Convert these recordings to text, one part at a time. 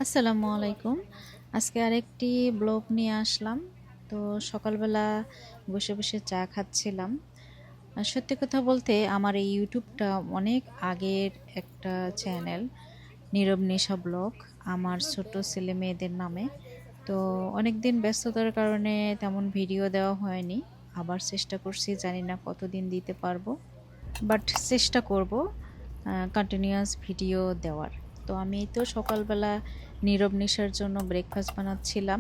আসসালামু আলাইকুম। আজকে আরেকটি ব্লগ নিয়ে আসলাম। তো সকালবেলা বসে বসে চা খাচ্ছিলাম। সত্যি কথা বলতে আমার এই ইউটিউবটা অনেক আগের একটা চ্যানেল, নীরব নেশা ব্লগ, আমার ছোট ছেলে মেয়েদের নামে। তো অনেক দিন ব্যস্ততার কারণে তেমন ভিডিও দেওয়া হয়নি। আবার চেষ্টা করছি, জানি না কতদিন দিতে পারবো, বাট চেষ্টা করব কন্টিনিউয়াস ভিডিও দেওয়ার। তো আমি তো সকালবেলা নীরব নিশার জন্য ব্রেকফাস্ট বানাচ্ছিলাম।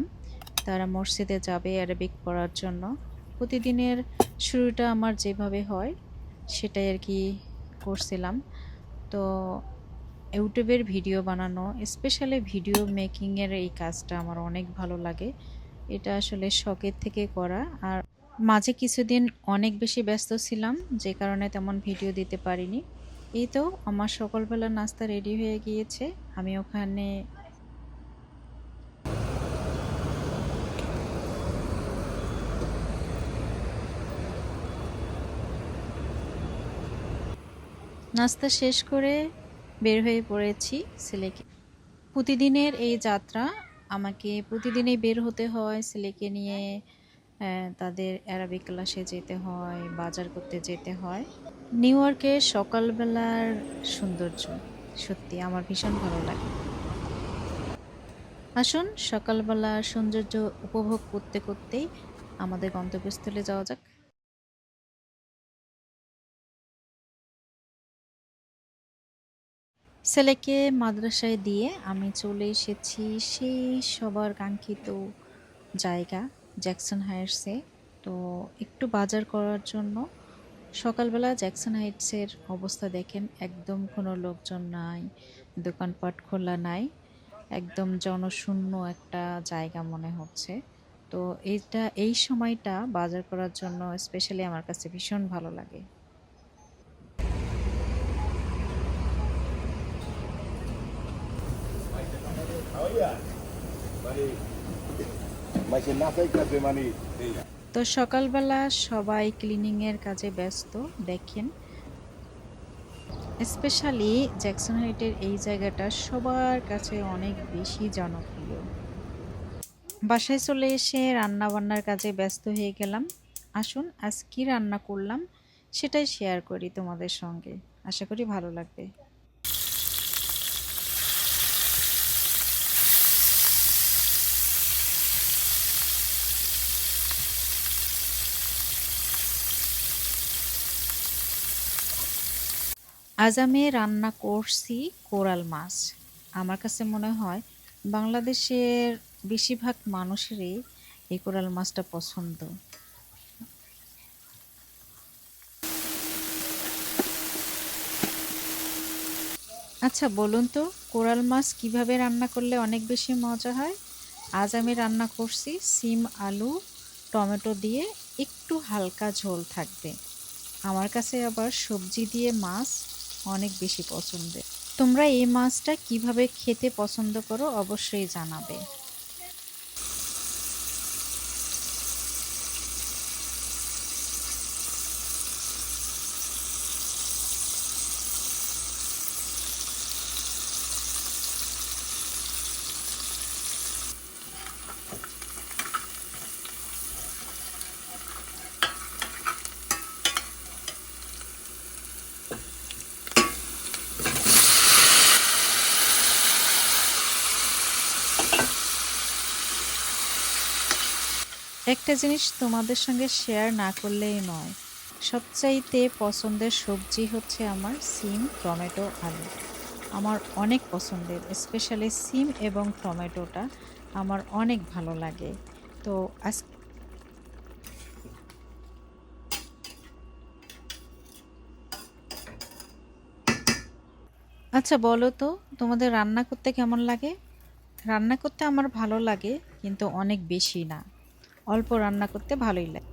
তারা মসজিদে যাবে অ্যারাবিক পড়ার জন্য। প্রতিদিনের শুরুটা আমার যেভাবে হয় সেটাই আর কি করছিলাম। তো ইউটিউবের ভিডিও বানানো, স্পেশালি ভিডিও মেকিংয়ের এই কাজটা আমার অনেক ভালো লাগে। এটা আসলে শখের থেকে করা। আর মাঝে কিছুদিন অনেক বেশি ব্যস্ত ছিলাম, যে কারণে তেমন ভিডিও দিতে পারিনি। এই তো আমার সকালবেলা নাস্তা রেডি হয়ে গিয়েছে। আমি ওখানে নাস্তা শেষ করে বের হয়ে পড়েছি ছেলেকে। প্রতিদিনের এই যাত্রা, আমাকে প্রতিদিনই বের হতে হয় ছেলেকে নিয়ে। তাদের অ্যারাবিক ক্লাসে যেতে হয়, বাজার করতে যেতে হয়। নিউ ইয়র্কের সকালবেলার সৌন্দর্য সত্যি আমার ভীষণ ভালো লাগে। আসুন সকালবেলার সৌন্দর্য উপভোগ করতে করতেই আমাদের গন্তব্যস্থলে যাওয়া যাক। ছেলেকে মাদ্রাসায় দিয়ে আমি চলে এসেছি সেই সবার কাঙ্ক্ষিত জায়গা, জ্যাকসন হাইটসে। তো একটু বাজার করার জন্য। সকালবেলা জ্যাকসন হাইটসের অবস্থা দেখেন, একদম কোনো লোকজন নাই, দোকানপাট খোলা নাই, একদম জনশূন্য একটা জায়গা মনে হচ্ছে। তো এই সময়টা বাজার করার জন্য স্পেশালি আমার কাছে ভীষণ ভালো লাগে। তো সকালবেলা সবাই ক্লিনিংয়ের কাজে ব্যস্ত দেখেন। স্পেশালি জ্যাকসন হাইটের এই জায়গাটা সবার কাছে অনেক বেশি জনপ্রিয়। বাসায় চলে এসে রান্না বান্নার কাজে ব্যস্ত হয়ে গেলাম। আসুন আজ কি রান্না করলাম সেটাই শেয়ার করি তোমাদের সঙ্গে, আশা করি ভালো লাগবে। আজ আমি রান্না করছি কোরাল মাছ। আমার কাছে মনে হয় বাংলাদেশের বেশিরভাগ মানুষেরই এই কোরাল মাছটা পছন্দ। আচ্ছা বলুন তো, কোরাল মাছ কিভাবে রান্না করলে অনেক বেশি মজা হয়? আজ আমি রান্না করছি সিম, আলু, টমেটো দিয়ে, একটু হালকা ঝোল থাকবে। আমার কাছে আবার সবজি দিয়ে মাছ অনেক বেশি পছন্দের। তোমরা এই মাছটা কিভাবে খেতে পছন্দ করো অবশ্যই জানাবে। একটা জিনিস তোমাদের সঙ্গে শেয়ার না করলেই নয়, সবচাইতে পছন্দের সবজি হচ্ছে আমার সিম, টমেটো, আলু। আমার অনেক পছন্দের, স্পেশালি সিম এবং টমেটোটা আমার অনেক ভালো লাগে। তো আজ আচ্ছা বলো তো, তোমাদের রান্না করতে কেমন লাগে? রান্না করতে আমার ভালো লাগে, কিন্তু অনেক বেশি না, অল্প রান্না করতে ভালোই লাগে।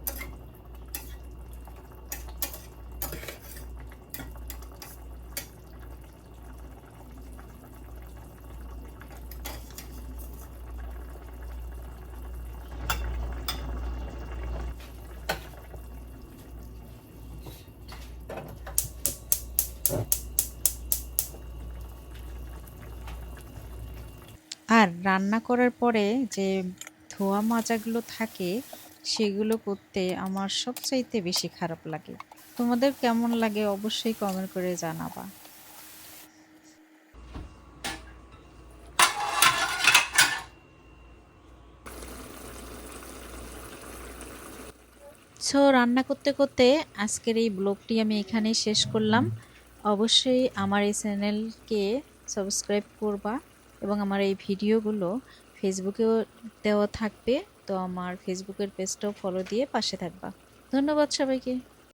আর রান্না করার পরে যে ধোয়া মাজাগুলো থাকে সেগুলো করতে আমার সবচাইতে বেশি খারাপ লাগে। তোমাদের কেমন লাগে অবশ্যই কমেন্ট করে জানাবা। সো রান্না করতে করতে আজকের এই ব্লগটি আমি এখানেই শেষ করলাম। অবশ্যই আমার এই চ্যানেলকে সাবস্ক্রাইব করবা এবং আমার এই ভিডিওগুলো ফেসবুকেও দেওয়া থাকবে, তো আমার ফেসবুকের পেজটাও ফলো দিয়ে পাশে থাকবা। ধন্যবাদ সবাইকে।